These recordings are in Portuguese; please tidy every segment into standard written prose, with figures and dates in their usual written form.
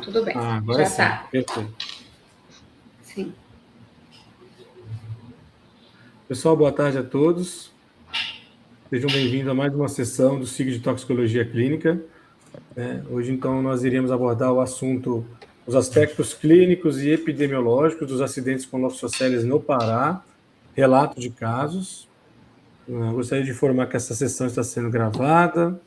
Tudo bem, Agora já sim, tá. perfeito. Sim. Pessoal, boa tarde a todos. Sejam bem-vindos a mais uma sessão do SIG de Toxicologia Clínica. Hoje, então, nós iremos abordar o assunto, os aspectos clínicos e epidemiológicos dos acidentes com Loxosceles no Pará, relato de casos. Gostaria de informar que essa sessão está sendo gravada.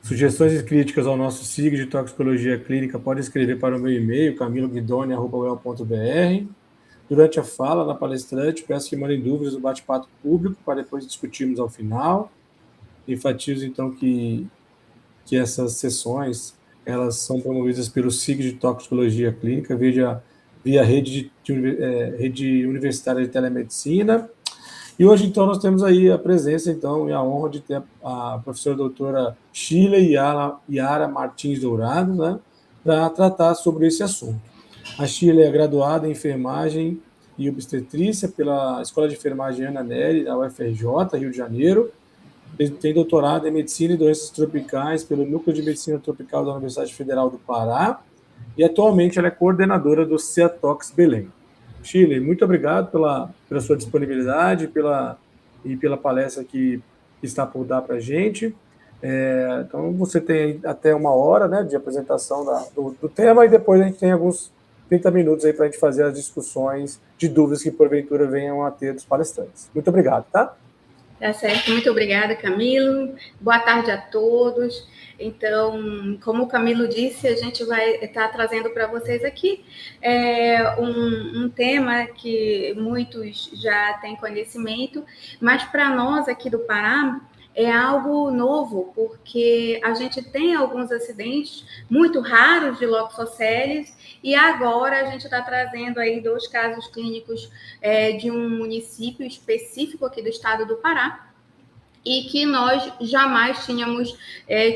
Sugestões e críticas ao nosso SIG de Toxicologia Clínica pode escrever para o meu e-mail, camiloguidoni@well.br. Durante a fala da palestrante, peço que mandem dúvidas no bate-papo público para depois discutirmos ao final. Enfatizo, então, que essas sessões elas são promovidas pelo SIG de Toxicologia Clínica, via rede universitária de telemedicina. E hoje, então, nós temos aí a presença, então, e a honra de ter a professora doutora Shirley Yara Martins Dourado, né, para tratar sobre esse assunto. A Shirley é graduada em enfermagem e obstetrícia pela Escola de Enfermagem Ana Nery, da UFRJ, Rio de Janeiro. Tem doutorado em medicina e doenças tropicais pelo Núcleo de Medicina Tropical da Universidade Federal do Pará. E atualmente ela é coordenadora do CEATOX Belém. Shirley, muito obrigado pela sua disponibilidade e pela palestra que está por dar para a gente. Então, você tem até 1 hora, né, de apresentação do tema, e depois a gente tem alguns 30 minutos aí para a gente fazer as discussões de dúvidas que porventura venham a ter dos palestrantes. Muito obrigado, tá? Tá certo, muito obrigada, Camilo. Boa tarde a todos. Então, como o Camilo disse, a gente vai estar trazendo para vocês aqui um tema que muitos já têm conhecimento, mas para nós aqui do Pará é algo novo, porque a gente tem alguns acidentes muito raros de Loxosceles e agora a gente está trazendo aí 2 casos clínicos de um município específico aqui do estado do Pará, e que nós jamais tínhamos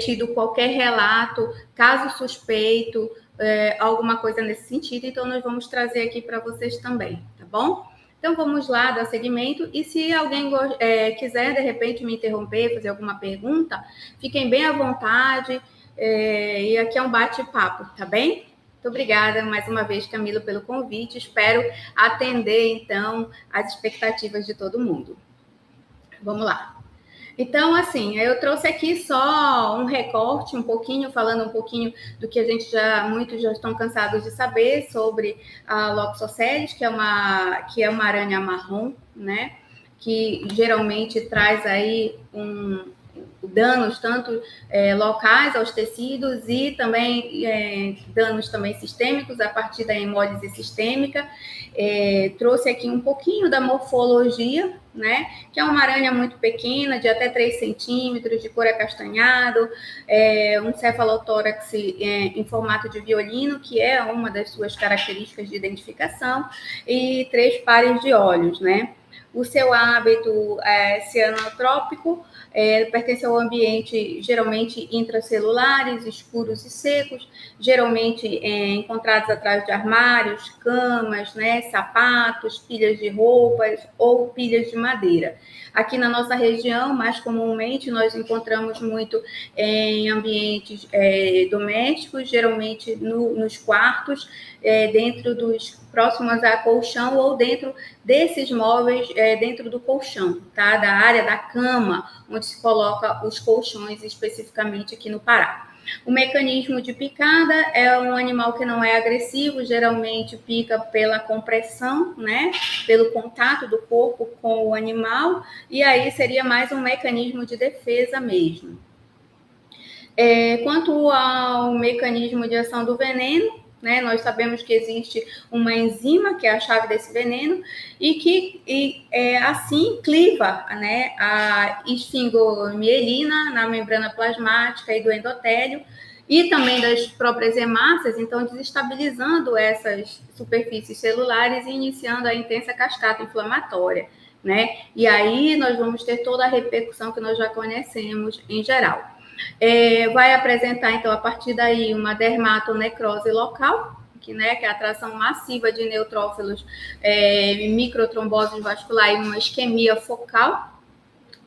tido qualquer relato, caso suspeito, alguma coisa nesse sentido. Então, nós vamos trazer aqui para vocês também, tá bom? Então, vamos lá, dar seguimento. E se alguém quiser, de repente, me interromper, fazer alguma pergunta, fiquem bem à vontade. E aqui é um bate-papo, tá bem? Muito obrigada mais uma vez, Camilo, pelo convite. Espero atender, então, as expectativas de todo mundo. Vamos lá. Então, assim, eu trouxe aqui só um recorte, falando um pouquinho do que muitos já estão cansados de saber sobre a Loxosceles, que é uma aranha marrom, né? Que geralmente traz aí danos tanto locais aos tecidos e também danos também sistêmicos a partir da hemólise sistêmica. Trouxe aqui um pouquinho da morfologia, né? Que é uma aranha muito pequena, de até 3 centímetros, de cor acastanhado, um cefalotórax em formato de violino, que é uma das suas características de identificação, e 3 pares de olhos, né? O seu hábito é cianotrópico, pertence ao ambiente geralmente intracelulares, escuros e secos, geralmente encontrados atrás de armários, camas, né, sapatos, pilhas de roupas ou pilhas de madeira. Aqui na nossa região, mais comumente, nós encontramos muito em ambientes domésticos, geralmente nos quartos, dentro dos próximos a colchão ou dentro desses móveis, dentro do colchão, tá? Da área da cama, onde se coloca os colchões especificamente aqui no Pará. O mecanismo de picada é um animal que não é agressivo, geralmente pica pela compressão, né? Pelo contato do corpo com o animal, e aí seria mais um mecanismo de defesa mesmo. Quanto ao mecanismo de ação do veneno, né, nós sabemos que existe uma enzima, que é a chave desse veneno, e que assim cliva, né, a esfingomielina na membrana plasmática e do endotélio, e também das próprias hemácias, então desestabilizando essas superfícies celulares e iniciando a intensa cascata inflamatória, né? E aí nós vamos ter toda a repercussão que nós já conhecemos em geral. Vai apresentar, então, a partir daí, uma dermatonecrose local, que é a atração massiva de neutrófilos, microtrombose vascular e uma isquemia focal.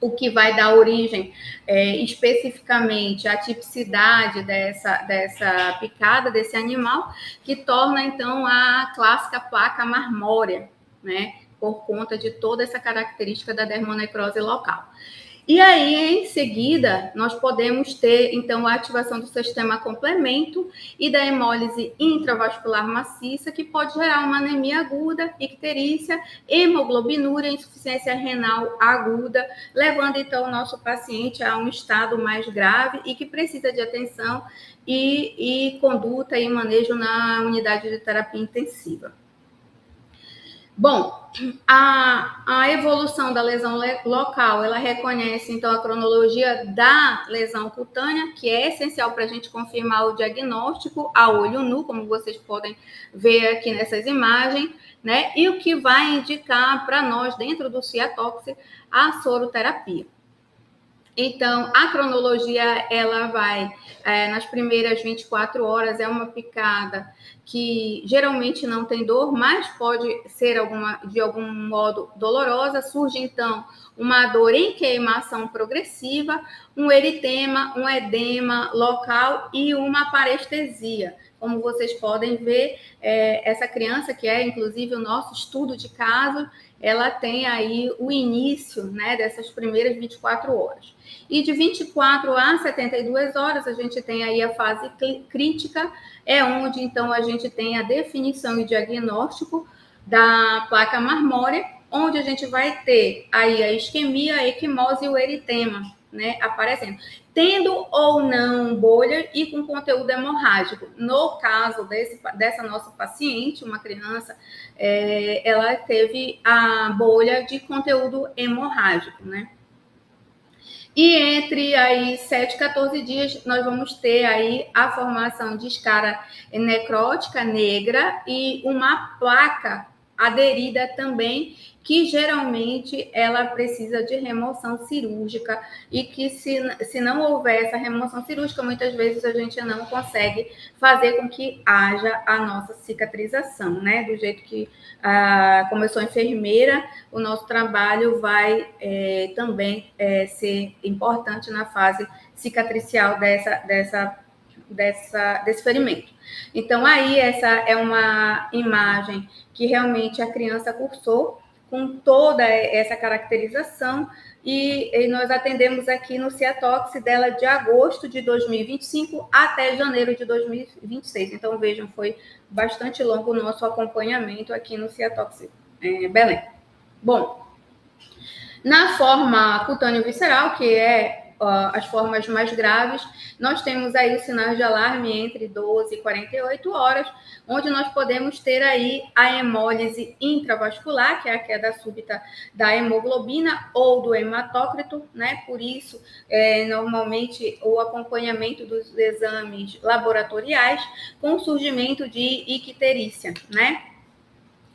o que vai dar origem especificamente à tipicidade dessa picada, desse animal, que torna, então, a clássica placa marmórea, né? Por conta de toda essa característica da dermonecrose local. E aí, em seguida, nós podemos ter, então, a ativação do sistema complemento e da hemólise intravascular maciça, que pode gerar uma anemia aguda, icterícia, hemoglobinúria, insuficiência renal aguda, levando, então, o nosso paciente a um estado mais grave e que precisa de atenção e conduta e manejo na unidade de terapia intensiva. Bom, a evolução da lesão local, ela reconhece, então, a cronologia da lesão cutânea, que é essencial para a gente confirmar o diagnóstico a olho nu, como vocês podem ver aqui nessas imagens, né? E o que vai indicar para nós, dentro do Ciatox, a soroterapia. Então, a cronologia, ela vai, nas primeiras 24 horas, é uma picada que geralmente não tem dor, mas pode ser de algum modo dolorosa. Surge, então, uma dor em queimação progressiva, um eritema, um edema local e uma parestesia. Como vocês podem ver, essa criança, que é, inclusive, o nosso estudo de caso, ela tem aí o início, né, dessas primeiras 24 horas. E de 24 a 72 horas, a gente tem aí a fase crítica, é onde, então, a gente tem a definição e diagnóstico da placa marmórea, onde a gente vai ter aí a isquemia, a equimose e o eritema, né, aparecendo. Tendo ou não bolha e com conteúdo hemorrágico. No caso dessa nossa paciente, uma criança, ela teve a bolha de conteúdo hemorrágico, né? E entre aí 7 e 14 dias, nós vamos ter aí a formação de escara necrótica negra e uma placa aderida também, que geralmente ela precisa de remoção cirúrgica e que se não houver essa remoção cirúrgica, muitas vezes a gente não consegue fazer com que haja a nossa cicatrização, né? Do jeito que, como eu sou enfermeira, o nosso trabalho vai também ser importante na fase cicatricial desse ferimento. Então, aí, essa é uma imagem que realmente a criança cursou com toda essa caracterização e nós atendemos aqui no Ciatox dela de agosto de 2025 até janeiro de 2026. Então, vejam, foi bastante longo o nosso acompanhamento aqui no Ciatox Belém. Bom, na forma cutâneo-visceral, que é as formas mais graves, nós temos aí os sinais de alarme entre 12 e 48 horas, onde nós podemos ter aí a hemólise intravascular, que é a queda súbita da hemoglobina ou do hematócrito, né? Por isso, normalmente, o acompanhamento dos exames laboratoriais com surgimento de icterícia, né?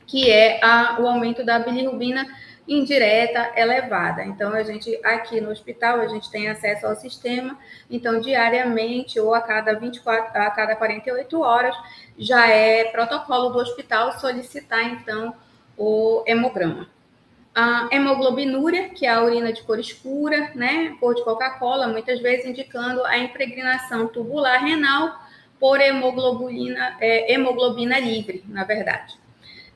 Que é o aumento da bilirrubina indireta elevada. Então, a gente, aqui no hospital, a gente tem acesso ao sistema, então, diariamente ou a cada 48 horas, já é protocolo do hospital solicitar, então, o hemograma. A hemoglobinúria, que é a urina de cor escura, né, cor de Coca-Cola, muitas vezes indicando a impregnação tubular renal por hemoglobina livre, na verdade.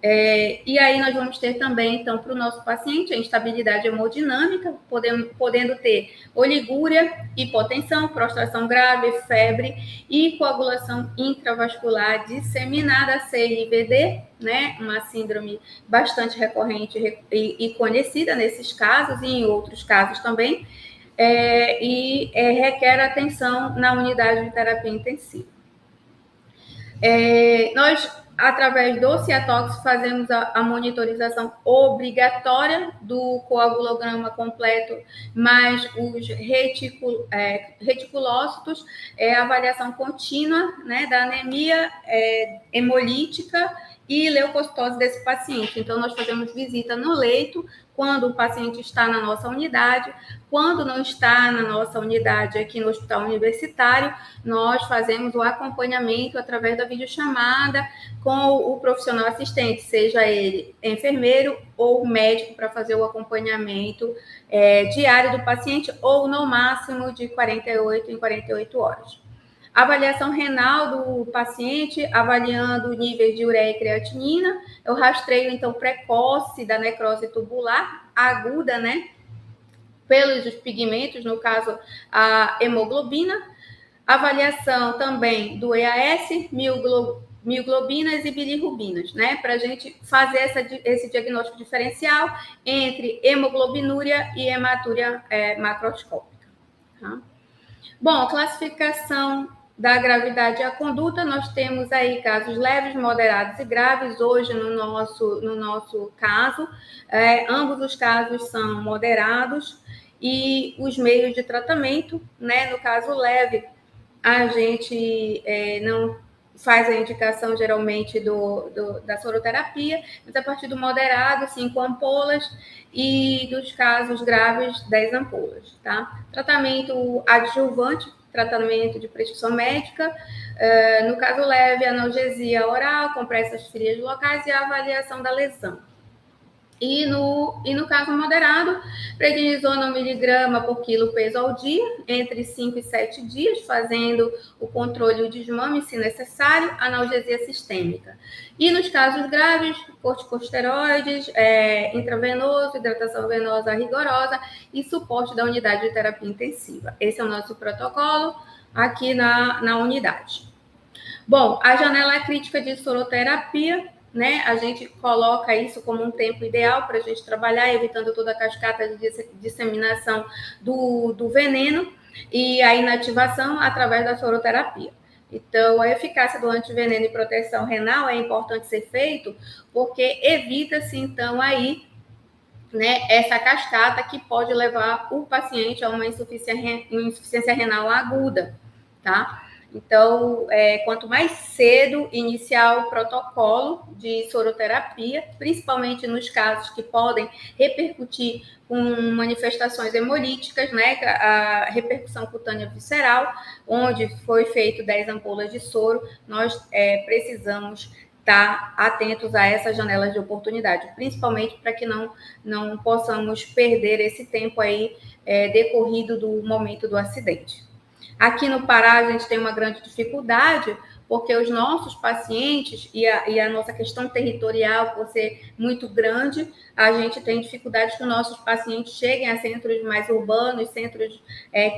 E aí nós vamos ter também, então, para o nosso paciente, a instabilidade hemodinâmica, podendo ter oligúria, hipotensão, prostração grave, febre e coagulação intravascular disseminada, CIVD, né? Uma síndrome bastante recorrente e conhecida nesses casos e em outros casos também, requer atenção na unidade de terapia intensiva. Nós, através do Ciatox, fazemos a monitorização obrigatória do coagulograma completo, mais os reticulócitos, avaliação contínua, né, da anemia hemolítica e leucocitose desse paciente. Então, nós fazemos visita no leito, quando o paciente está na nossa unidade. Quando não está na nossa unidade aqui no Hospital Universitário, nós fazemos o acompanhamento através da videochamada com o profissional assistente, seja ele enfermeiro ou médico, para fazer o acompanhamento diário do paciente, ou no máximo de 48 em 48 horas. Avaliação renal do paciente, avaliando níveis de ureia e creatinina. Eu rastreio, então, precoce da necrose tubular, aguda, né? Pelos pigmentos, no caso, a hemoglobina. Avaliação também do EAS, mioglobinas e bilirrubinas, né? Para a gente fazer esse diagnóstico diferencial entre hemoglobinúria e hematúria macroscópica. Tá? Bom, classificação da gravidade e a conduta, nós temos aí casos leves, moderados e graves. Hoje, no nosso caso, ambos os casos são moderados, e os meios de tratamento, né? No caso leve, a gente não faz a indicação geralmente da soroterapia, mas a partir do moderado, 5 ampolas, e dos casos graves, 10 ampolas, tá? Tratamento adjuvante, tratamento de prescrição médica, no caso leve, analgesia oral, compressas frias locais e a avaliação da lesão. E no caso moderado, prednisona 1 miligrama por quilo peso ao dia, entre 5 e 7 dias, fazendo o controle e o desmame, se necessário, analgesia sistêmica. E nos casos graves, corticosteroides, intravenoso, hidratação venosa rigorosa e suporte da unidade de terapia intensiva. Esse é o nosso protocolo aqui na unidade. Bom, a janela crítica de soroterapia, né? A gente coloca isso como um tempo ideal para a gente trabalhar, evitando toda a cascata de disseminação do veneno e a inativação através da soroterapia. Então, a eficácia do antiveneno e proteção renal é importante ser feito, porque evita-se, então, aí, né, essa cascata que pode levar o paciente a uma insuficiência renal aguda, tá? Então, quanto mais cedo iniciar o protocolo de soroterapia, principalmente nos casos que podem repercutir com manifestações hemolíticas, né, a repercussão cutânea visceral, onde foi feito 10 ampolas de soro, nós precisamos estar atentos a essas janelas de oportunidade, principalmente para que não possamos perder esse tempo aí decorrido do momento do acidente. Aqui no Pará, a gente tem uma grande dificuldade, porque os nossos pacientes e a nossa questão territorial, por ser muito grande, a gente tem dificuldade que os nossos pacientes cheguem a centros mais urbanos, centros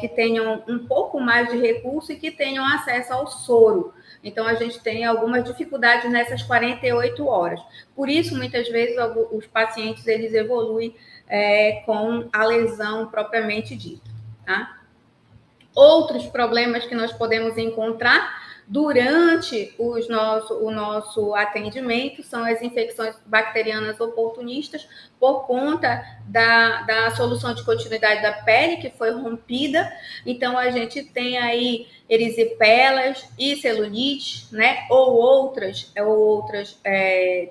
que tenham um pouco mais de recurso e que tenham acesso ao soro. Então, a gente tem algumas dificuldades nessas 48 horas. Por isso, muitas vezes, os pacientes eles evoluem com a lesão propriamente dita, tá? Outros problemas que nós podemos encontrar durante o nosso atendimento são as infecções bacterianas oportunistas, por conta da solução de continuidade da pele, que foi rompida. Então, a gente tem aí erisipelas e celulite, né? Ou outras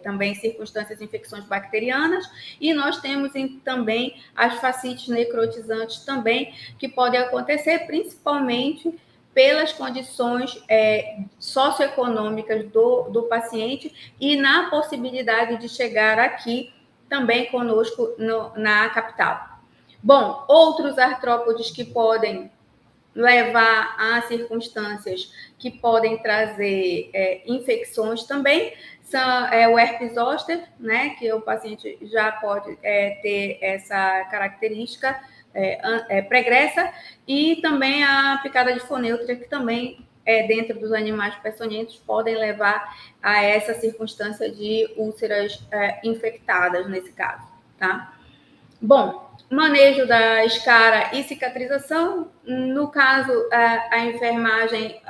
também circunstâncias de infecções bacterianas. E nós temos também as fascites necrotizantes também, que podem acontecer principalmente pelas condições socioeconômicas do paciente e na possibilidade de chegar aqui também conosco na capital. Bom, outros artrópodes que podem levar a circunstâncias que podem trazer infecções também são o herpes zoster, né, que o paciente já pode ter essa característica pregressa, e também a picada de foneutra, que também dentro dos animais peçonhentos podem levar a essa circunstância de úlceras infectadas nesse caso, tá? Bom, manejo da escara e cicatrização. No caso, a enfermagem,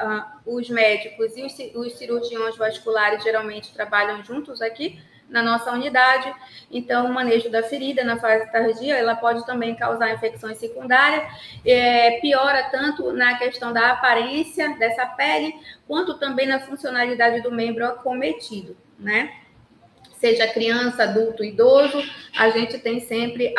os médicos e os cirurgiões vasculares geralmente trabalham juntos aqui na nossa unidade. Então, o manejo da ferida na fase tardia, ela pode também causar infecções secundárias, piora tanto na questão da aparência dessa pele, quanto também na funcionalidade do membro acometido, né? seja criança, adulto, idoso, a gente tem sempre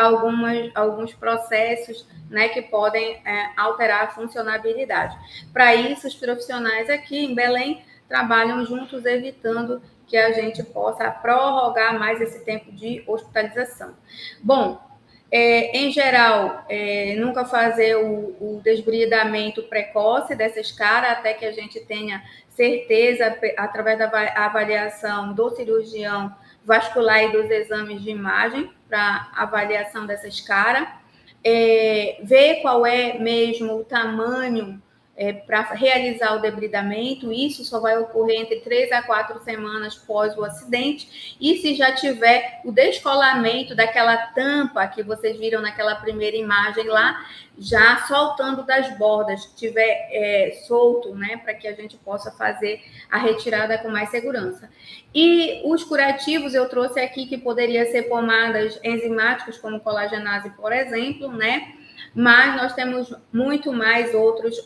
alguns processos, né, que podem alterar a funcionabilidade. Para isso, os profissionais aqui em Belém trabalham juntos, evitando que a gente possa prorrogar mais esse tempo de hospitalização. Bom, em geral, nunca fazer o desbridamento precoce dessa escara até que a gente tenha certeza, através da avaliação do cirurgião vascular e dos exames de imagem para avaliação dessa escara, ver qual é mesmo o tamanho para realizar o debridamento. Isso só vai ocorrer entre 3 a 4 semanas pós o acidente. E se já tiver o descolamento daquela tampa que vocês viram naquela primeira imagem lá, já soltando das bordas, tiver solto, né, para que a gente possa fazer a retirada com mais segurança. E os curativos eu trouxe aqui, que poderia ser pomadas enzimáticas, como colagenase, por exemplo, né? Mas nós temos muito mais outras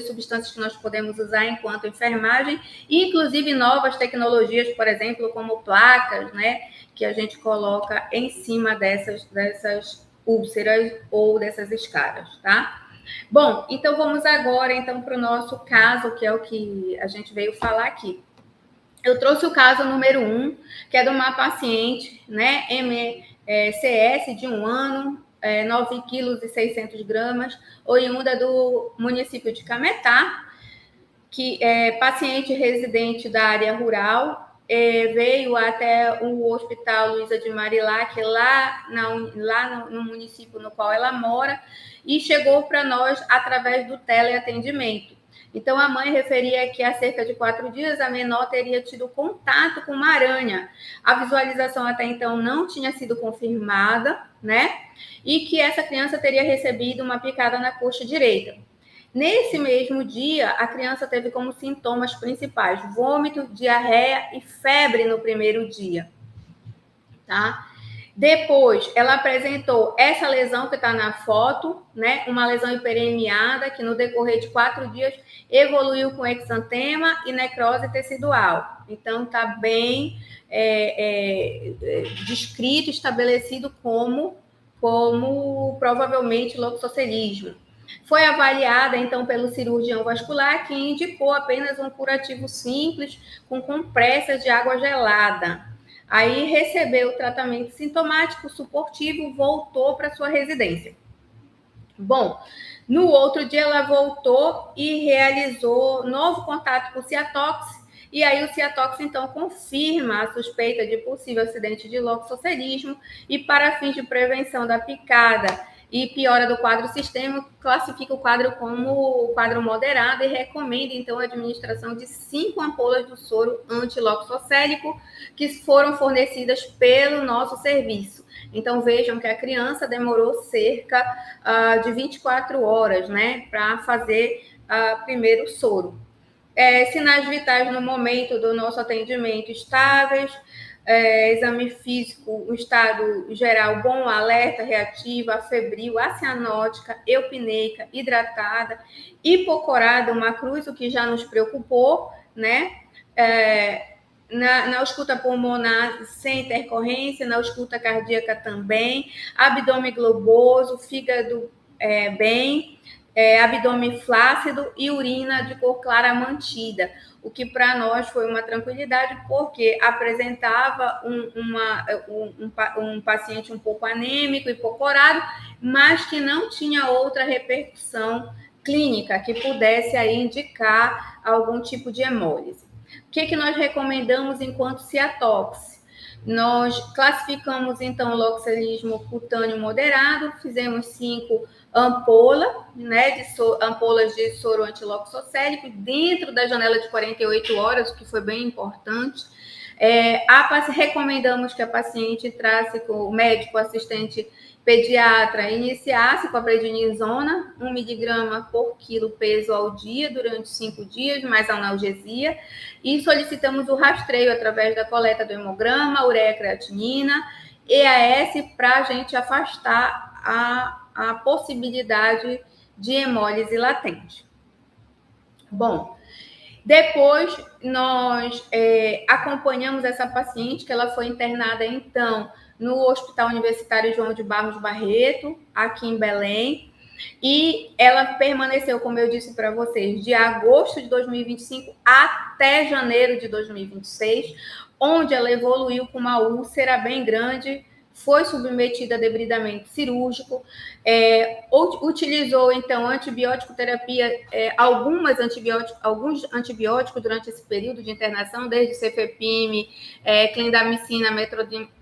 substâncias que nós podemos usar enquanto enfermagem, inclusive novas tecnologias, por exemplo, como placas, né, que a gente coloca em cima dessas úlceras ou dessas escaras, tá? Bom, então vamos agora então para o nosso caso, que é o que a gente veio falar aqui. Eu trouxe o caso número 1, que é de uma paciente, né, MCS de 1 ano, 9 quilos e 600 gramas, oriunda do município de Cametá, que é paciente residente da área rural, veio até o Hospital Luiza de Marilac, lá no município no qual ela mora, e chegou para nós através do teleatendimento. Então, a mãe referia que há cerca de 4 dias a menor teria tido contato com uma aranha. A visualização até então não tinha sido confirmada, né? E que essa criança teria recebido uma picada na coxa direita. Nesse mesmo dia, a criança teve como sintomas principais vômito, diarreia e febre no primeiro dia, tá? Depois, ela apresentou essa lesão que está na foto, né? Uma lesão hiperemiada que no decorrer de 4 dias evoluiu com exantema e necrose tecidual. Então, está bem descrito, estabelecido como provavelmente loxocelismo. Foi avaliada, então, pelo cirurgião vascular, que indicou apenas um curativo simples com compressas de água gelada. Aí recebeu o tratamento sintomático suportivo, voltou para sua residência. Bom, no outro dia ela voltou e realizou novo contato com o Ciatox, e aí o Ciatox, então, confirma a suspeita de possível acidente de loxocelismo, e para fins de prevenção da picada e piora do quadro sistêmico, classifica o quadro como quadro moderado e recomenda, então, a administração de 5 ampolas do soro antiloxocélico que foram fornecidas pelo nosso serviço. Então, vejam que a criança demorou cerca de 24 horas, né, para fazer primeiro soro. Sinais vitais no momento do nosso atendimento estáveis, exame físico, o estado geral bom, alerta, reativa, febril, acianótica, eupneica, hidratada, hipocorada, uma cruz, o que já nos preocupou, né? Na ausculta pulmonar sem intercorrência, na ausculta cardíaca também, abdômen globoso, fígado bem, abdômen flácido e urina de cor clara mantida, o que para nós foi uma tranquilidade, porque apresentava um paciente um pouco anêmico, hipocorado, mas que não tinha outra repercussão clínica que pudesse aí indicar algum tipo de hemólise. O que nós recomendamos enquanto Ciatox? Nós classificamos, então, o loxocelismo cutâneo moderado, fizemos 5 ampolas de soro antiloxocélico dentro da janela de 48 horas, o que foi bem importante. Recomendamos que a paciente entrasse com o médico assistente pediatra, iniciasse com a prednisona, 1 miligrama por quilo peso ao dia durante 5 dias, mais analgesia, e solicitamos o rastreio através da coleta do hemograma, ureia creatinina, EAS, para a gente afastar a possibilidade de hemólise latente. Bom, Depois, nós acompanhamos essa paciente, que ela foi internada, então, no Hospital Universitário João de Barros Barreto, aqui em Belém, e ela permaneceu, como eu disse para vocês, de agosto de 2025 até janeiro de 2026, onde ela evoluiu com uma úlcera bem grande, foi submetida a debridamento cirúrgico, utilizou, então, antibiótico terapia, alguns antibióticos durante esse período de internação, desde cefepime, clindamicina,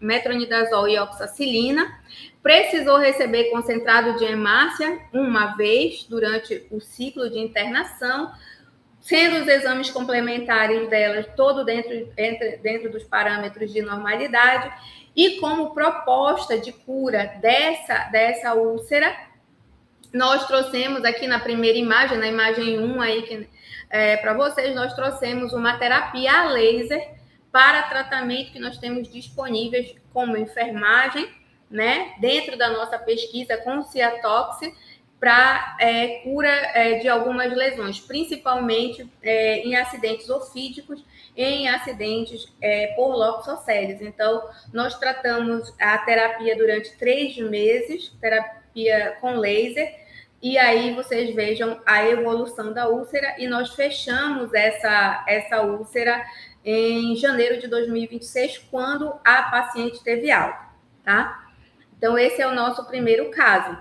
metronidazol e oxacilina. Precisou receber concentrado de hemácia uma vez durante o ciclo de internação, sendo os exames complementares delas todo dentro dos parâmetros de normalidade. E como proposta de cura dessa úlcera, nós trouxemos aqui na primeira imagem, na imagem 1 aí, para vocês, nós trouxemos uma terapia a laser para tratamento que nós temos disponíveis como enfermagem, né, dentro da nossa pesquisa com Ciatox, para cura de algumas lesões, principalmente em acidentes ofídicos, em acidentes por loxosceles. Então, nós tratamos a terapia durante 3 meses, terapia com laser, e aí vocês vejam a evolução da úlcera, e nós fechamos essa úlcera em janeiro de 2026, quando a paciente teve alta, tá? Então, esse é o nosso primeiro caso.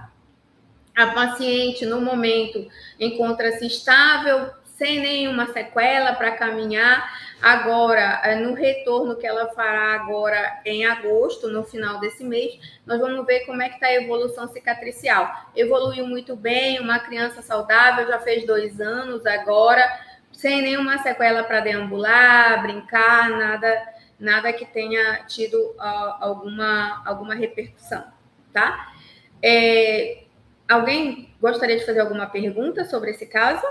A paciente, no momento, encontra-se estável, sem nenhuma sequela para caminhar. Agora, no retorno que ela fará agora em agosto, no final desse mês, nós vamos ver como é que está a evolução cicatricial. Evoluiu muito bem, uma criança saudável, já fez 2 anos agora, sem nenhuma sequela para deambular, brincar, nada que tenha tido alguma repercussão, tá? Alguém gostaria de fazer alguma pergunta sobre esse caso?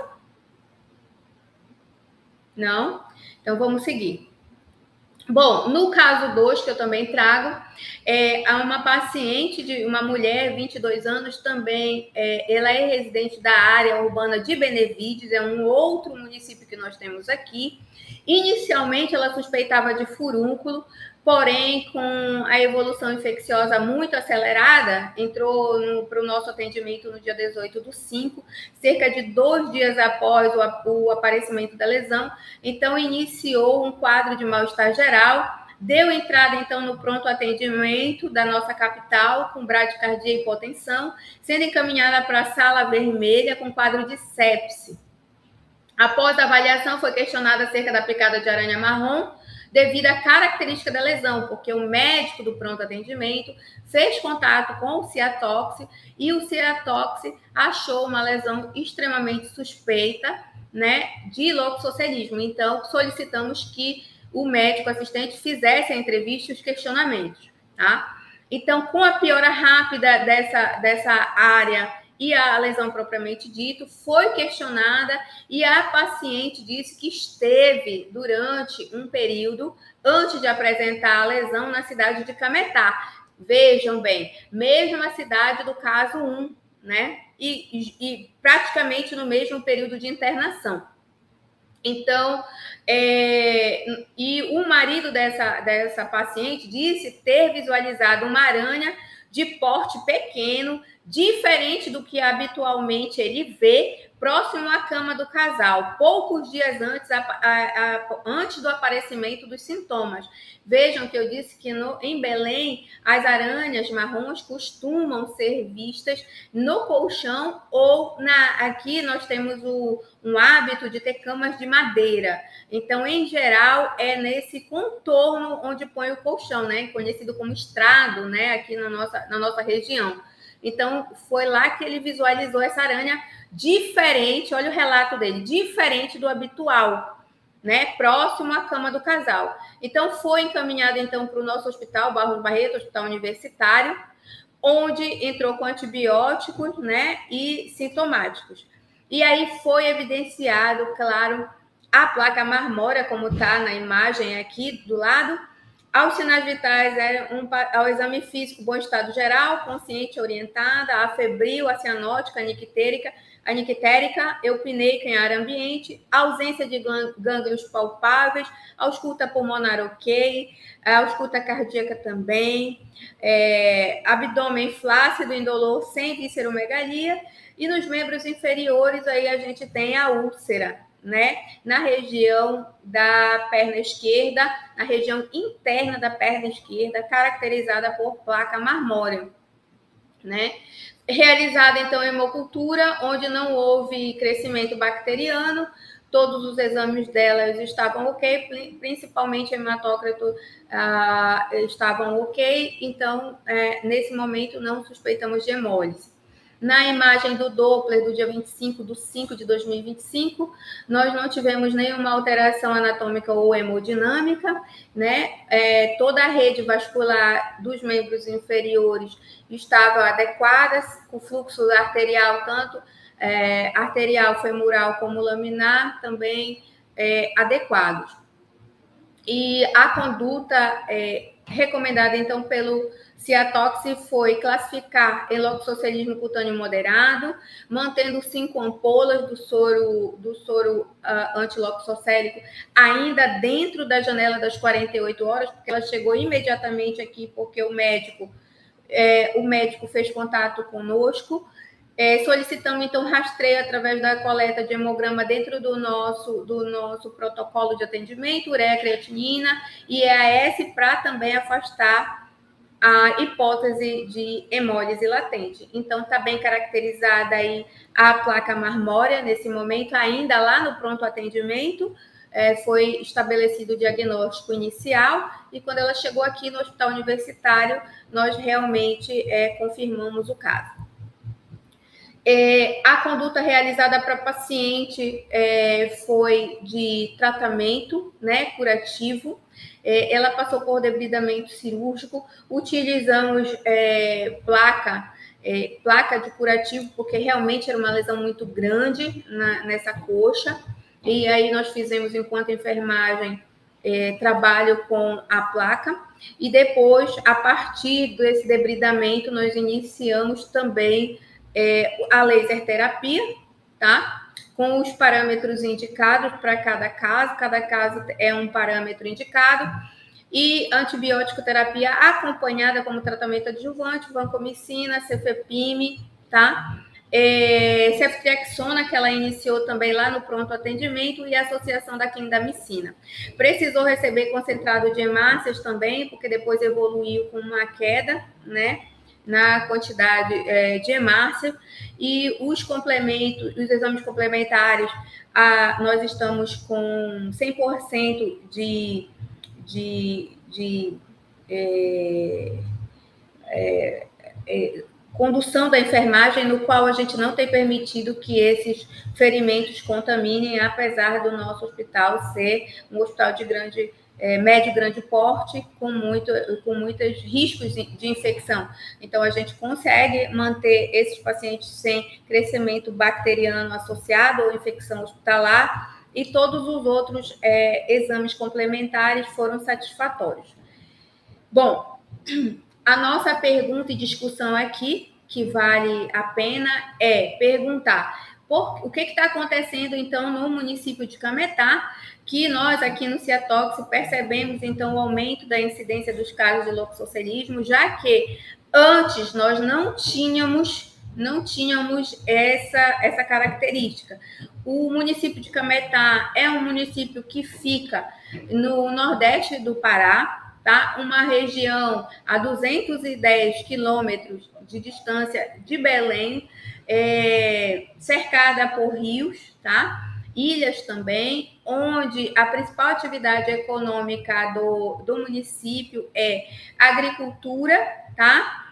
Não? Então, vamos seguir. Bom, no caso 2, que eu também trago, há uma paciente, uma mulher, 22 anos, também, ela é residente da área urbana de Benevides, é um outro município que nós temos aqui. Inicialmente, ela suspeitava de furúnculo, porém, com a evolução infecciosa muito acelerada, entrou para o nosso atendimento no dia 18/5, cerca de 2 dias após o aparecimento da lesão. Então, iniciou um quadro de mal-estar geral, deu entrada, então, no pronto atendimento da nossa capital, com bradicardia e hipotensão, sendo encaminhada para a sala vermelha com quadro de sepse. Após a avaliação, foi questionada acerca da picada de aranha marrom, devido à característica da lesão, porque o médico do pronto atendimento fez contato com o Ciatox e o Ciatox achou uma lesão extremamente suspeita, né, de loxoscelismo. Então, solicitamos que o médico assistente fizesse a entrevista e os questionamentos, tá? Então, com a piora rápida dessa área e a lesão propriamente dito, foi questionada e a paciente disse que esteve durante um período, antes de apresentar a lesão, na cidade de Cametá. Vejam bem, mesma cidade do caso 1, né? E praticamente no mesmo período de internação. Então, e o marido dessa paciente disse ter visualizado uma aranha de porte pequeno, diferente do que habitualmente ele vê, próximo à cama do casal, poucos dias antes do aparecimento dos sintomas. Vejam que eu disse que em Belém, as aranhas marrons costumam ser vistas no colchão ou aqui nós temos um hábito de ter camas de madeira. Então, em geral, é nesse contorno onde põe o colchão, né? Conhecido como estrado, né? Aqui na nossa região. Então, foi lá que ele visualizou essa aranha diferente, olha o relato dele, diferente do habitual, né? Próximo à cama do casal. Então, foi encaminhado então para o nosso hospital, Barros Barreto, hospital universitário, onde entrou com antibióticos, né? E sintomáticos. E aí foi evidenciado, claro, a placa marmórea, como está na imagem aqui do lado, Aos sinais vitais, ao exame físico, bom estado geral, consciente orientada, afebril, a cianótica, nictérica, eupneica em área ambiente, ausência de gânglios palpáveis, ausculta pulmonar ok, ausculta cardíaca também, abdômen flácido, indolor, sem visceromegalia, e nos membros inferiores aí a gente tem a úlcera, né? Na região da perna esquerda, na região interna da perna esquerda, caracterizada por placa marmórea, né? Realizada, então, hemocultura, onde não houve crescimento bacteriano, todos os exames delas estavam ok, principalmente hematócrito estavam ok, então, nesse momento, não suspeitamos de hemólise. Na imagem do Doppler do dia 25 de 5 de 2025, nós não tivemos nenhuma alteração anatômica ou hemodinâmica, né? Toda a rede vascular dos membros inferiores estava adequada, com fluxo arterial, tanto arterial femoral como laminar, também adequados. E a conduta recomendada, então, pelo Ciatox foi classificar eloxocelismo cutâneo moderado, mantendo 5 ampolas do soro antiloxocélico ainda dentro da janela das 48 horas, porque ela chegou imediatamente aqui, porque o médico fez contato conosco. Solicitamos, então, rastreio através da coleta de hemograma dentro do nosso protocolo de atendimento, ureia, creatinina e EAS, para também afastar a hipótese de hemólise latente. Então, está bem caracterizada aí a placa marmórea nesse momento, ainda lá no pronto atendimento, foi estabelecido o diagnóstico inicial, e quando ela chegou aqui no hospital universitário, nós realmente confirmamos o caso. A conduta realizada para paciente foi de tratamento, né, curativo. Ela passou por debridamento cirúrgico. Utilizamos placa de curativo, porque realmente era uma lesão muito grande nessa coxa. E aí nós fizemos, enquanto enfermagem, trabalho com a placa. E depois, a partir desse debridamento, nós iniciamos também a laser terapia, tá? Com os parâmetros indicados para cada caso é um parâmetro indicado, e antibiótico terapia acompanhada como tratamento adjuvante, vancomicina, cefepime, tá? Ceftriaxona, que ela iniciou também lá no pronto atendimento, e a associação da clindamicina. Precisou receber concentrado de hemácias também, porque depois evoluiu com uma queda, né, na quantidade de hemácia. E os complementos, os exames complementares, nós estamos com 100% de condução da enfermagem, no qual a gente não tem permitido que esses ferimentos contaminem, apesar do nosso hospital ser um hospital de médio e grande porte, com muitos riscos de infecção. Então, a gente consegue manter esses pacientes sem crescimento bacteriano associado ou infecção hospitalar, e todos os outros exames complementares foram satisfatórios. Bom, a nossa pergunta e discussão aqui, que vale a pena, é perguntar o que está acontecendo, então, no município de Cametá, que nós, aqui no Ciatox, percebemos, então, o aumento da incidência dos casos de loxocelismo, já que antes nós não tínhamos essa característica. O município de Cametá é um município que fica no nordeste do Pará, tá? Uma região a 210 quilômetros de distância de Belém, cercada por rios, tá? Ilhas também, onde a principal atividade econômica do município é agricultura, tá?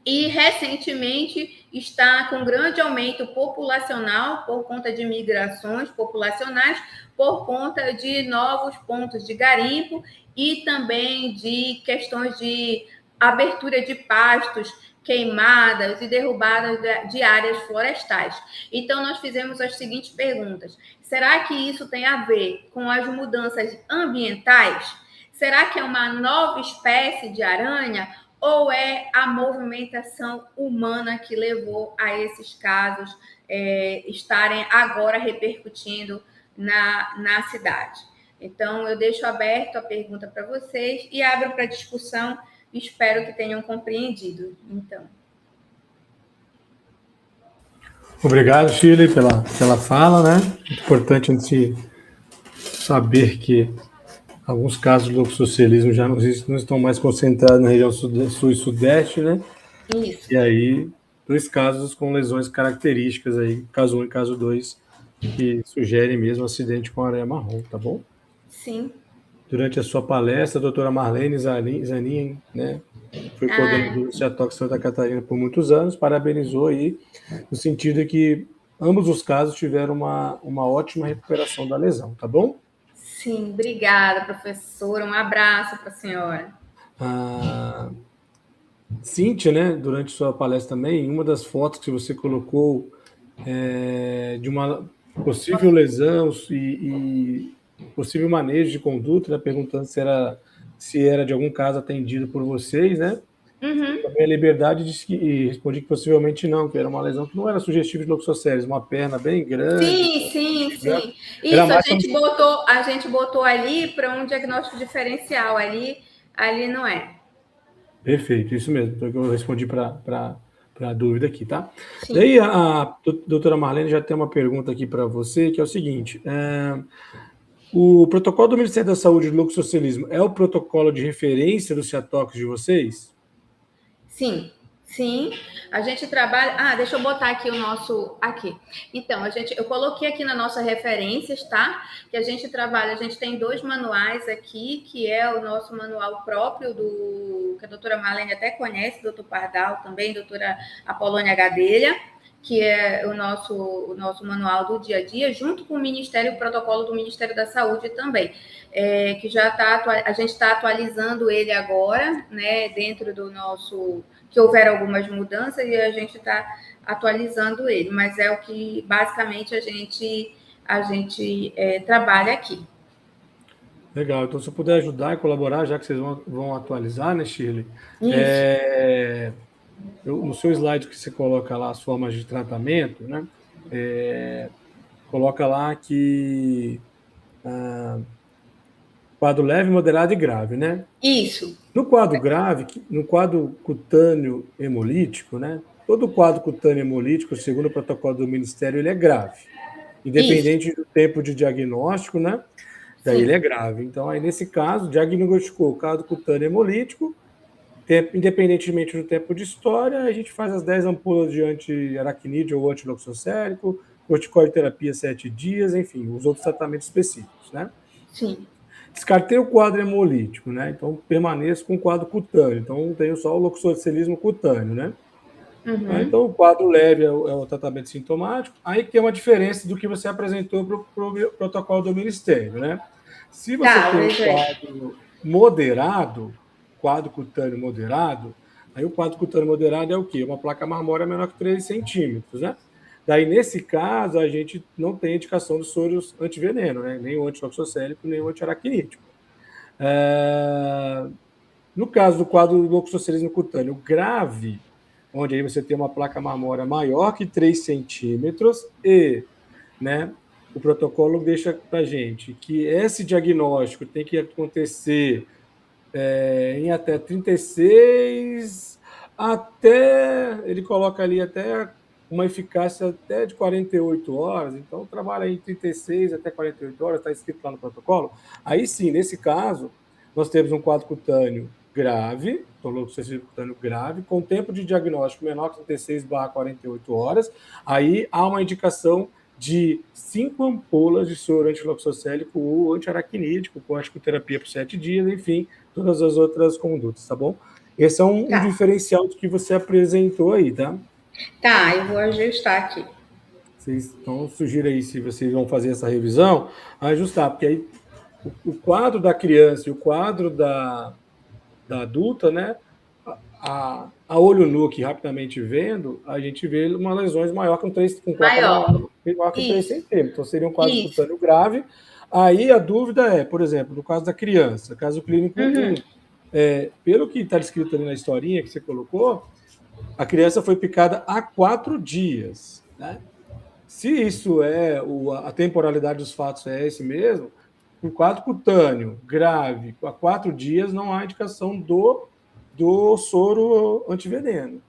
E recentemente está com grande aumento populacional por conta de migrações populacionais, por conta de novos pontos de garimpo e também de questões de abertura de pastos, queimadas e derrubadas de áreas florestais. Então, nós fizemos as seguintes perguntas: será que isso tem a ver com as mudanças ambientais? Será que é uma nova espécie de aranha ou é a movimentação humana que levou a esses casos estarem agora repercutindo na cidade? Então, eu deixo aberto a pergunta para vocês e abro para discussão. Espero que tenham compreendido. Então, Obrigado, Shirley, pela fala, né? Importante a gente saber que alguns casos do loxoscelismo já não estão mais concentrados na região sul e sudeste, né? isso. E aí, 2 casos com lesões características aí, caso 1 e caso 2, que sugerem mesmo acidente com aranha marrom, tá bom? Sim. Durante a sua palestra, a doutora Marlene Zanin, né, foi coordenadora do CEATOC Santa Catarina por muitos anos, parabenizou aí, no sentido de que ambos os casos tiveram uma ótima recuperação da lesão, tá bom? Sim, obrigada, professora. Um abraço para a senhora. Cíntia, né, durante sua palestra também, uma das fotos que você colocou de uma possível lesão e possível manejo de conduta, né, perguntando se era de algum caso atendido por vocês, né? Uhum. Também a liberdade disse e respondi que possivelmente não, que era uma lesão que não era sugestiva de loxosceles, uma perna bem grande. Sim. Era Isso, mais a gente botou ali para um diagnóstico diferencial. Ali não é. Perfeito, isso mesmo. Então eu respondi para a dúvida aqui, tá? Sim. Daí a doutora Marlene já tem uma pergunta aqui para você, que é o seguinte: o protocolo do Ministério da Saúde do loxoscelismo é o protocolo de referência do CEATOX de vocês? Sim. A gente trabalha. Deixa eu botar aqui o nosso. Aqui. Então, eu coloquei aqui na nossa referências, tá? Que a gente trabalha, a gente tem 2 manuais aqui, que é o nosso manual próprio que a doutora Marlene até conhece, doutor Pardal também, doutora Apolônia Gadelha, que é o nosso manual do dia a dia, junto com o protocolo do Ministério da Saúde também. Que a gente está atualizando ele agora, né, dentro do nosso, que houveram algumas mudanças e a gente está atualizando ele, mas é o que basicamente a gente trabalha aqui. Legal, então se eu puder ajudar e colaborar, já que vocês vão atualizar, né, Shirley? No seu slide que você coloca lá as formas de tratamento, né? Coloca lá que quadro leve, moderado e grave, né? Isso. No quadro grave, no quadro cutâneo hemolítico, né? Todo quadro cutâneo hemolítico, segundo o protocolo do Ministério, ele é grave. Independente do tempo de diagnóstico, né? Daí ele é grave. Então, aí nesse caso, diagnosticou o quadro cutâneo hemolítico, independentemente do tempo de história, a gente faz as 10 ampolas de anti-aracnídeo ou antiloxocérico, corticoide-terapia 7 dias, enfim, os outros tratamentos específicos, né? Sim. Descartei o quadro hemolítico, né? Então, permaneço com o quadro cutâneo. Então, tenho só o loxoscelismo cutâneo, né? Uhum. Então, o quadro leve é o tratamento sintomático. Aí tem uma diferença do que você apresentou para o protocolo do Ministério, né? Se você tem um quadro moderado, quadro cutâneo moderado, aí o quadro cutâneo moderado é o quê? Uma placa marmórea menor que 3 centímetros, né? Daí, nesse caso, a gente não tem indicação dos soros antiveneno, né? Nem o antiloxocélico, nem o antiaracnídeo. No caso do quadro do loxoscelismo cutâneo grave, onde aí você tem uma placa marmórea maior que 3 centímetros e, né, o protocolo deixa para a gente que esse diagnóstico tem que acontecer em até 36, ele coloca ali até uma eficácia até de 48 horas, então trabalha em 36 até 48 horas, está escrito lá no protocolo. Aí sim, nesse caso, nós temos um quadro cutâneo grave, loxoscelismo cutâneo grave, com tempo de diagnóstico menor que 36/48 horas, aí há uma indicação de 5 ampolas de soro antiloxocélico ou antiaracnídeo, com corticoterapia por 7 dias, enfim, todas as outras condutas, tá bom? Esse é um diferencial do que você apresentou aí, tá? Tá, eu vou ajustar aqui. Então, sugiro aí, se vocês vão fazer essa revisão, ajustar, porque aí o quadro da criança e o quadro da adulta, né? A olho nu, que rapidamente vendo, a gente vê uma lesões maior que maior que 3 centímetros. Então, seria um quadro cutâneo grave. Aí a dúvida é, por exemplo, no caso da criança, caso clínico 1, pelo que está descrito ali na historinha que você colocou, a criança foi picada há 4 dias, né? Se isso é a temporalidade dos fatos é esse mesmo, um quadro cutâneo grave há 4 dias não há indicação do soro antiveneno,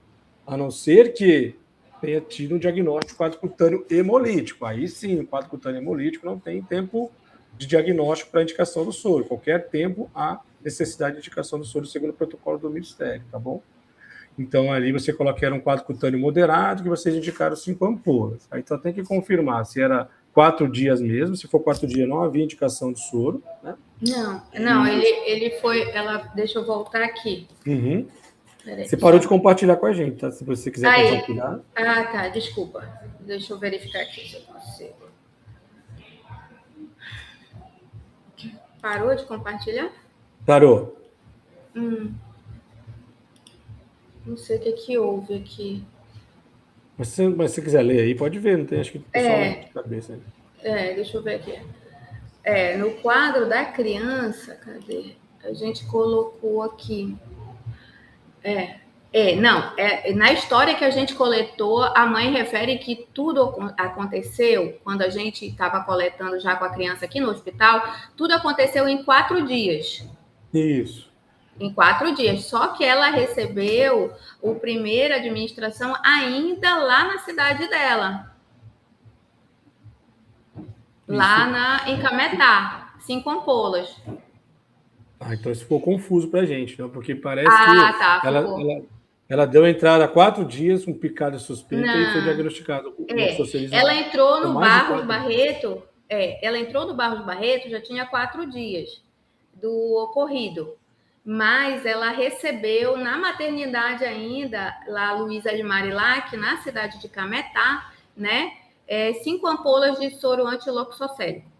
a não ser que tenha tido um diagnóstico de quadro cutâneo hemolítico. Aí sim, o quadro cutâneo hemolítico não tem tempo de diagnóstico para indicação do soro. Qualquer tempo há necessidade de indicação do soro segundo o protocolo do Ministério, tá bom? Então, ali você coloca que era um quadro cutâneo moderado, que vocês indicaram 5 ampolas. Aí só tem que confirmar se era 4 dias mesmo. Se for 4 dias, não havia indicação de soro, né? Não, ele foi. Deixa eu voltar aqui. Uhum. Você parou de compartilhar com a gente, tá? Se você quiser compartilhar. Ah, tá, desculpa. Deixa eu verificar aqui se eu consigo. Parou de compartilhar? Parou. Não sei o que houve aqui. Mas se você quiser ler aí, pode ver, não tem, acho que pessoal de cabeça. Deixa eu ver aqui. No quadro da criança, cadê? A gente colocou aqui. Na história que a gente coletou, a mãe refere que tudo aconteceu quando a gente estava coletando já com a criança aqui no hospital, tudo aconteceu em 4 dias. Isso. Em 4 dias. Só que ela recebeu o primeira administração ainda lá na cidade dela. Isso. Lá em Cametá, 5 ampolas. Então isso ficou confuso pra gente, não? Porque parece que ela deu entrada há 4 dias com picada suspeita e foi diagnosticado. Ela entrou no Barros Barreto. Ela entrou no Barros Barreto, já tinha 4 dias do ocorrido. Mas ela recebeu na maternidade ainda, lá Luísa de Marilac, na cidade de Cametá, né? 5 ampolas de soro antiloxocélico.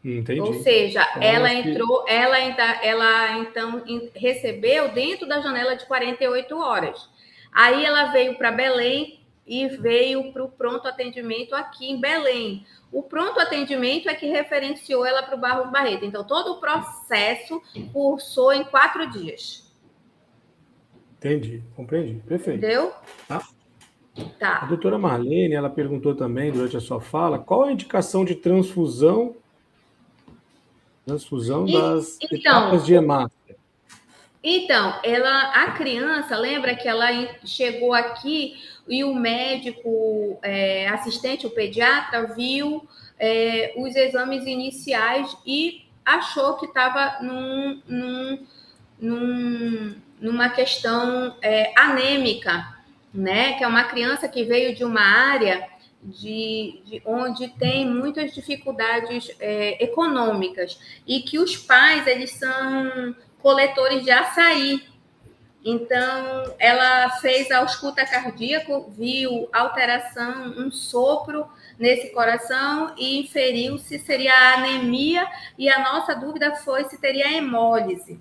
Entendi. Ou seja, então, ela então recebeu dentro da janela de 48 horas. Aí ela veio para Belém e veio para o pronto atendimento aqui em Belém. O pronto atendimento é que referenciou ela para o Barros Barreto. Então, todo o processo cursou em 4 dias. Entendi, compreendi. Perfeito. Entendeu? Tá. A doutora Marlene, ela perguntou também, durante a sua fala, qual a indicação de transfusão das etapas de hemácia? Então, a criança, lembra que ela chegou aqui e o médico assistente, o pediatra, viu os exames iniciais e achou que estava numa questão anêmica, né? Que é uma criança que veio de uma área de onde tem muitas dificuldades econômicas e que os pais, eles são coletores de açaí. Então, ela fez a ausculta cardíaca, viu alteração, um sopro nesse coração e inferiu se seria anemia, e a nossa dúvida foi se teria hemólise,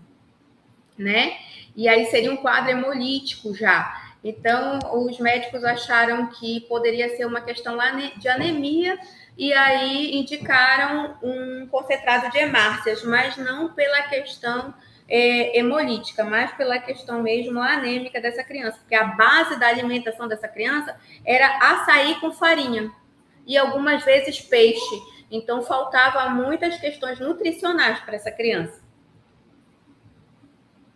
né? E aí seria um quadro hemolítico já. Então, os médicos acharam que poderia ser uma questão de anemia e aí indicaram um concentrado de hemácias, mas não pela questão hemolítica, mas pela questão mesmo anêmica dessa criança, porque a base da alimentação dessa criança era açaí com farinha e algumas vezes peixe. Então, faltava muitas questões nutricionais para essa criança.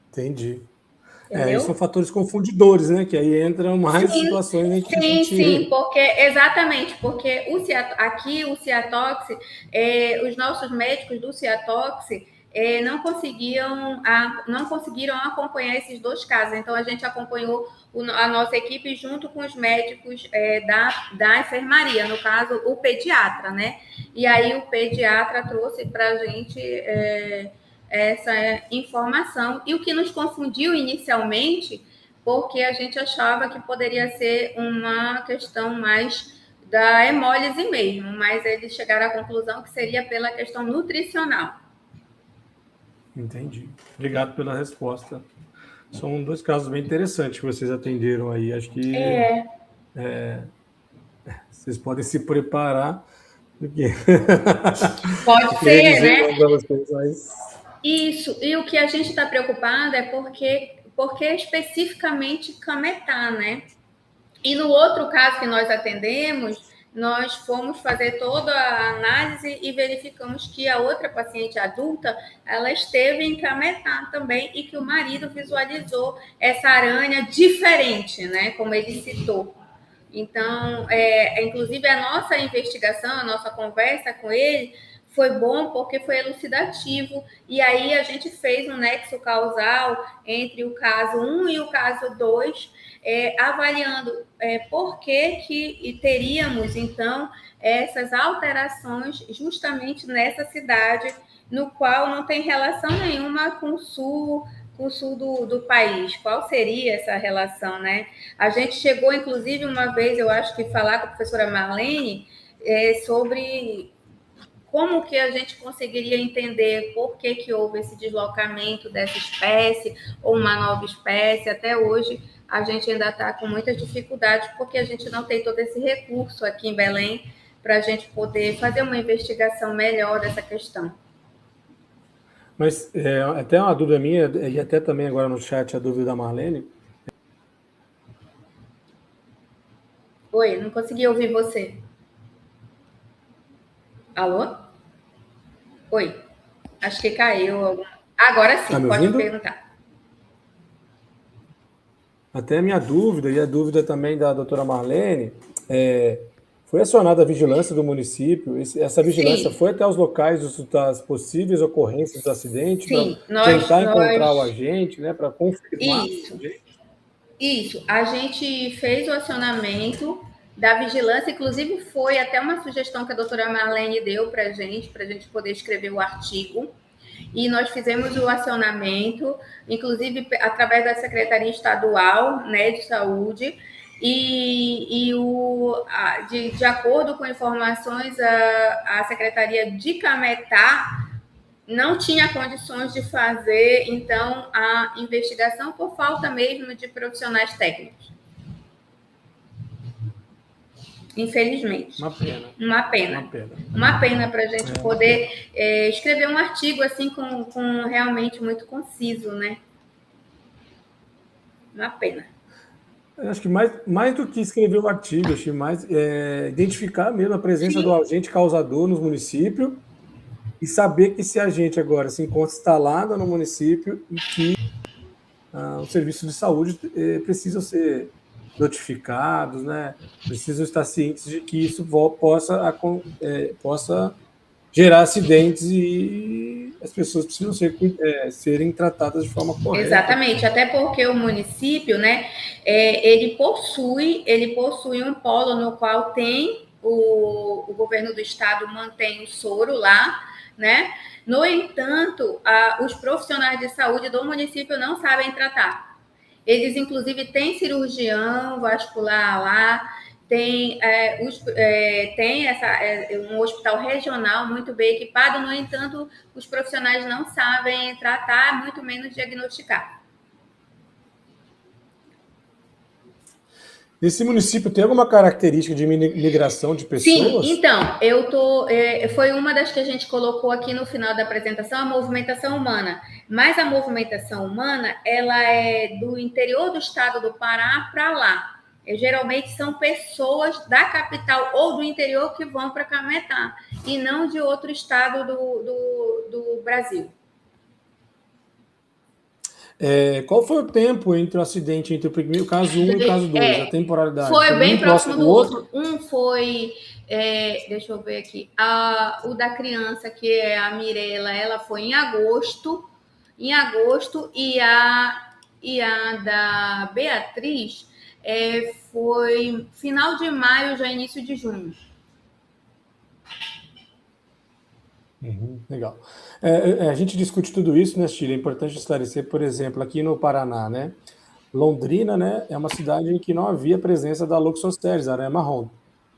Entendi. Isso são fatores confundidores, né? Que aí entram mais situações em que a gente... Sim, exatamente, porque aqui o Ciatox, os nossos médicos do Ciatox não conseguiram acompanhar esses 2 casos. Então, a gente acompanhou a nossa equipe junto com os médicos da enfermaria, no caso, o pediatra, né? E aí o pediatra trouxe para a gente... essa informação, e o que nos confundiu inicialmente, porque a gente achava que poderia ser uma questão mais da hemólise mesmo, mas eles chegaram à conclusão que seria pela questão nutricional. Entendi. Obrigado pela resposta. São 2 casos bem interessantes que vocês atenderam aí. Acho que vocês podem se preparar Do que? Pode Eu queria ser, dizer né? para vocês, mas... Isso, e o que a gente está preocupado é porque especificamente Cametá, né? E no outro caso que nós atendemos, nós fomos fazer toda a análise e verificamos que a outra paciente adulta, ela esteve em Cametá também e que o marido visualizou essa aranha diferente, né? Como ele citou. Então, inclusive a nossa investigação, a nossa conversa com ele foi bom porque foi elucidativo. E aí a gente fez um nexo causal entre o caso 1 e o caso 2, avaliando por que teríamos, então, essas alterações justamente nessa cidade, no qual não tem relação nenhuma com o sul do país. Qual seria essa relação, né? A gente chegou, inclusive, uma vez, eu acho que falar com a professora Marlene sobre como que a gente conseguiria entender por que houve esse deslocamento dessa espécie ou uma nova espécie. Até hoje, a gente ainda está com muitas dificuldades, porque a gente não tem todo esse recurso aqui em Belém para a gente poder fazer uma investigação melhor dessa questão. Mas até uma dúvida minha, e até também agora no chat a dúvida da Marlene. Oi, não consegui ouvir você. Alô? Oi, acho que caiu. Agora sim, Tá me pode ouvindo? perguntar. Até a minha dúvida, e a dúvida também da doutora Marlene, foi acionada a vigilância do município? Essa vigilância Sim, foi até os locais das possíveis ocorrências do acidente para sim, tentar encontrar o agente, né, para confirmar o isso, agente? isso. A gente fez o acionamento da vigilância, inclusive foi até uma sugestão que a doutora Marlene deu para a gente poder escrever o artigo. E nós fizemos o acionamento, inclusive através da Secretaria Estadual, né, de Saúde, de acordo com informações, a Secretaria de Cametá não tinha condições de fazer, então, a investigação por falta mesmo de profissionais técnicos. Infelizmente. Uma pena. Uma pena. Uma pena. Uma pena para a gente poder escrever um artigo assim com realmente muito conciso, né? Uma pena. Eu acho que mais do que escrever o artigo, acho que mais identificar mesmo a presença do agente causador nos municípios e saber que esse agente agora se encontra instalado no município e que os serviços de saúde precisam ser notificados, né? Precisam estar cientes de que isso possa gerar acidentes e as pessoas precisam serem tratadas de forma correta. Exatamente, até porque o município, né, ele possui um polo no qual tem o governo do estado mantém o soro lá, né? No entanto, os profissionais de saúde do município não sabem tratar. Eles, inclusive, têm cirurgião vascular lá, tem um hospital regional muito bem equipado, no entanto, os profissionais não sabem tratar, muito menos diagnosticar. Esse município tem alguma característica de migração de pessoas? Sim, então, foi uma das que a gente colocou aqui no final da apresentação, a movimentação humana. Mas a movimentação humana, ela é do interior do estado do Pará para lá. Geralmente são pessoas da capital ou do interior que vão para Cametá, e não de outro estado do Brasil. Qual foi o tempo entre o acidente, entre o primeiro caso 1 e o caso 2, a temporalidade? Foi bem próximo do outro. Um foi, deixa eu ver aqui, o da criança, que é a Mirella, ela foi em agosto, e a da Beatriz foi final de maio, já início de junho. Legal. A gente discute tudo isso, né, Chile? É importante esclarecer, por exemplo, aqui no Paraná, né? Londrina, né, é uma cidade em que não havia presença da Loxosceles, aranha marrom.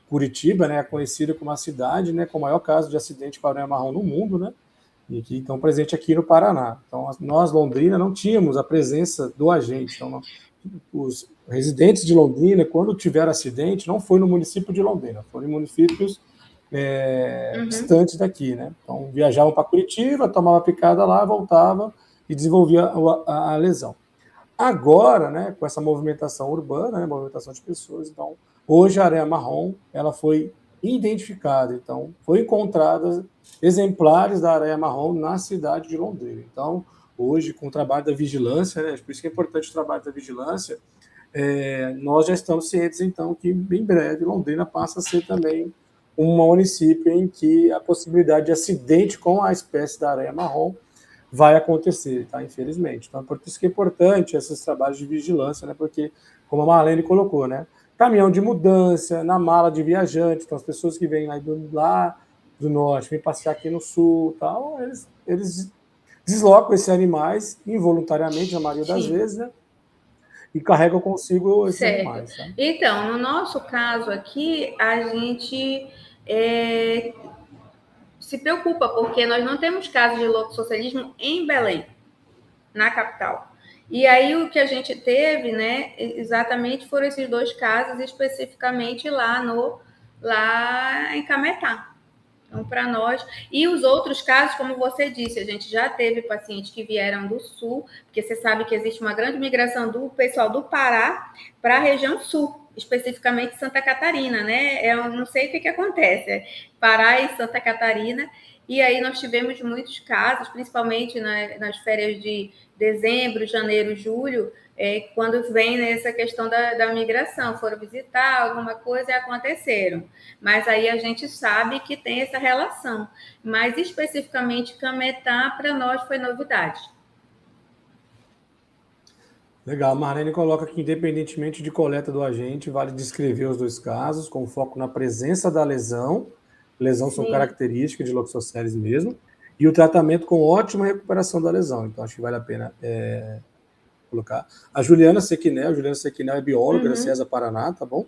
Curitiba, né, é conhecida como a cidade, né, com o maior caso de acidente com aranha marrom no mundo, né? E que estão presentes aqui no Paraná. Então, nós, Londrina, não tínhamos a presença do agente. Então, os residentes de Londrina, quando tiveram acidente, não foi no município de Londrina, foram em municípios distantes daqui, né? Então, viajavam para Curitiba, tomava picada lá, voltava e desenvolvia a lesão. Agora, né, com essa movimentação urbana, né, movimentação de pessoas, então, hoje a areia marrom, ela foi identificada, então, foi encontrada exemplares da areia marrom na cidade de Londrina. Então, hoje, com o trabalho da vigilância, né, por isso que é importante o trabalho da vigilância, nós já estamos cientes, então, que em breve Londrina passa a ser também um município em que a possibilidade de acidente com a espécie da areia marrom vai acontecer, tá? Infelizmente. Então, por isso que é importante esses trabalhos de vigilância, né? Porque, como a Marlene colocou, né? Caminhão de mudança, na mala de viajante, então as pessoas que vêm lá do norte, vêm passear aqui no sul, tal, eles deslocam esses animais involuntariamente, na maioria das vezes, né? E carregam consigo esses animais. Tá? Então, no nosso caso aqui, a gente se preocupa, porque nós não temos casos de loxoscelismo em Belém, na capital. E aí o que a gente teve, né, exatamente foram esses 2 casos, especificamente lá em Cametá. Então, para nós. E os outros casos, como você disse, a gente já teve pacientes que vieram do sul, porque você sabe que existe uma grande migração do pessoal do Pará para a região sul, especificamente Santa Catarina, né? Eu não sei o que acontece, Pará e Santa Catarina. E aí nós tivemos muitos casos, principalmente nas férias de dezembro, janeiro, julho, quando vem nessa questão da migração, foram visitar alguma coisa e aconteceram. Mas aí a gente sabe que tem essa relação. Mas especificamente Cametá, para nós, foi novidade. Legal, Marlene coloca que, independentemente de coleta do agente, vale descrever os 2 casos, com foco na presença da lesão. Lesão são características de loxosceles mesmo, e o tratamento com ótima recuperação da lesão. Então, acho que vale a pena colocar. A Juliana Sequinel é bióloga da CESA Paraná, tá bom?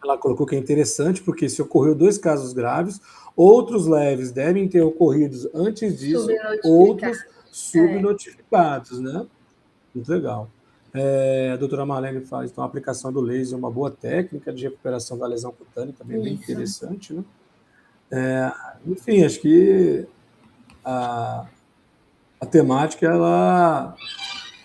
Ela colocou que é interessante, porque se ocorreu 2 casos graves, outros leves devem ter ocorrido antes disso, outros subnotificados, né? Muito legal. A doutora Marlene faz, então, a aplicação do laser é uma boa técnica de recuperação da lesão cutânea, também bem interessante, né? Enfim, acho que a temática, ela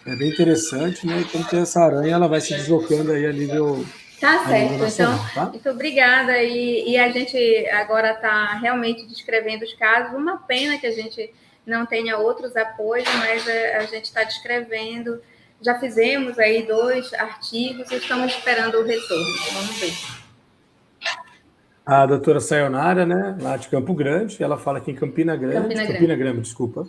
é bem interessante, né? E como tem essa aranha, ela vai se deslocando aí a nível Tá certo, nacional, então, tá? muito obrigada. E a gente agora está realmente descrevendo os casos. Uma pena que a gente não tenha outros apoios, mas a gente está descrevendo. Já fizemos aí 2 artigos e estamos esperando o retorno. Vamos ver. A doutora Sayonara, né, lá de Campo Grande, ela fala que em Campina Grande, desculpa,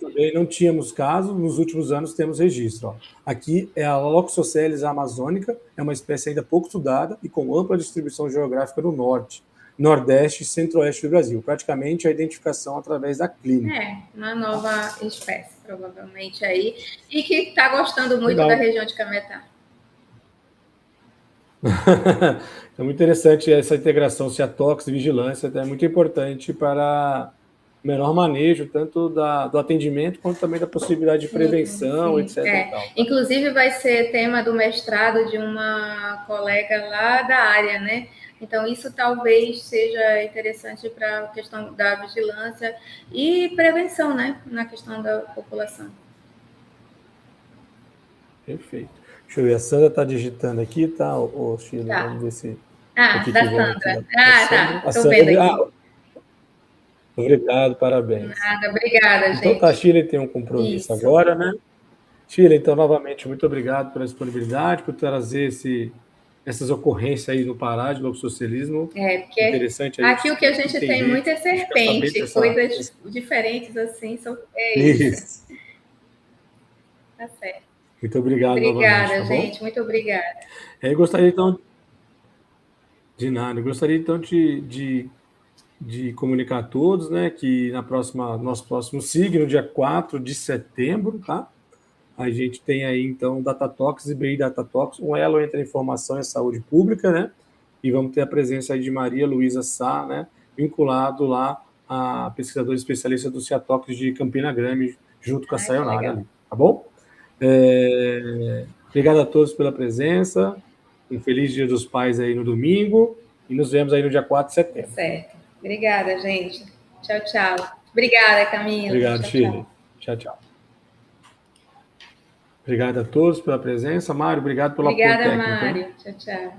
também não tínhamos casos, nos últimos anos temos registro. Ó. Aqui é a Loxosceles amazônica, é uma espécie ainda pouco estudada e com ampla distribuição geográfica no norte, nordeste e centro-oeste do Brasil. Praticamente a identificação através da clínica. Uma nova espécie, provavelmente aí, e que está gostando muito Legal. da região de Cametá. É muito interessante essa integração Ciatox e vigilância, é muito importante para o menor manejo, tanto do atendimento, quanto também da possibilidade de prevenção, etc. E tal, tá? Inclusive vai ser tema do mestrado de uma colega lá da área, né? Então, isso talvez seja interessante para a questão da vigilância e prevenção, né? Na questão da população. Perfeito. Deixa eu ver, a Sandra está digitando aqui, tá, Sheila? Tá. Vamos ver se... Da Sandra. Tá. Estou vendo aqui. Obrigado, parabéns. Nada, obrigada, gente. Então tá, Sheila tem um compromisso agora, né? Sheila, então, novamente, muito obrigado pela disponibilidade, por trazer essas ocorrências aí no Pará de loxoscelismo. Porque interessante aqui o que a gente tem muito é serpente, coisas diferentes assim. Isso. Tá certo. Muito obrigado Obrigada, novamente, tá gente. Muito obrigada. Eu gostaria, então... De nada. Eu gostaria, então, de comunicar a todos, né, que nosso próximo SIG, no dia 4 de setembro, tá? A gente tem aí, então, Datatox e BI Datatox, um elo entre a informação e a saúde pública, né? E vamos ter a presença aí de Maria Luísa Sá, né? Vinculado lá a pesquisadora especialista do Ciatox de Campina Grande, junto com a Sayonara ali, tá bom? Obrigado a todos pela presença. Um feliz Dia dos Pais aí no domingo. E nos vemos aí no dia 4 de setembro. Certo. Obrigada, gente. Tchau, tchau. Obrigada, Camila. Obrigado, Tchau, Shirley. tchau. Tchau, tchau. Obrigado a todos pela presença. Mário, obrigado pelo apoio Obrigada, técnico, hein? Mário. Tchau, tchau.